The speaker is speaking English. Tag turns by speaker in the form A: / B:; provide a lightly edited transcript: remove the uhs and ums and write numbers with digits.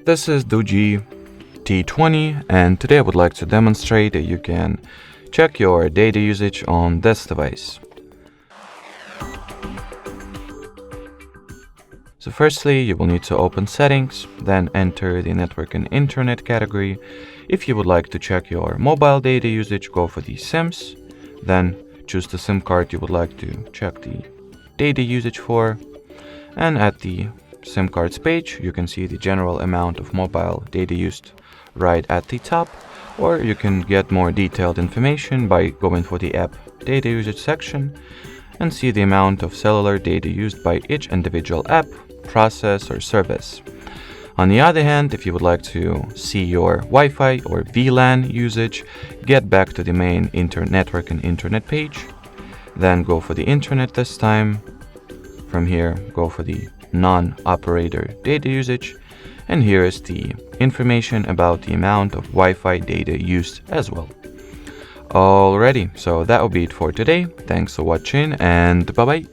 A: This is DOOGEE T20, and today I would like to demonstrate that you can check your data usage on this device. So firstly, you will need to open Settings, then enter the Network and Internet category. If you would like to check your mobile data usage, go for the SIMs, then choose the SIM card you would like to check the data usage for, and at the SIM cards page, you can see the general amount of mobile data used right at the top, or you can get more detailed information by going for the app data usage section and see the amount of cellular data used by each individual app, process, or service. On the other hand, if you would like to see your Wi-Fi or VLAN usage, get back to the main network and internet page, then go for the internet this time. From here, go for the non-operator data usage, and here is the information about the amount of Wi-Fi data used as well. Alrighty, so that will be it for today. Thanks for watching, and bye bye.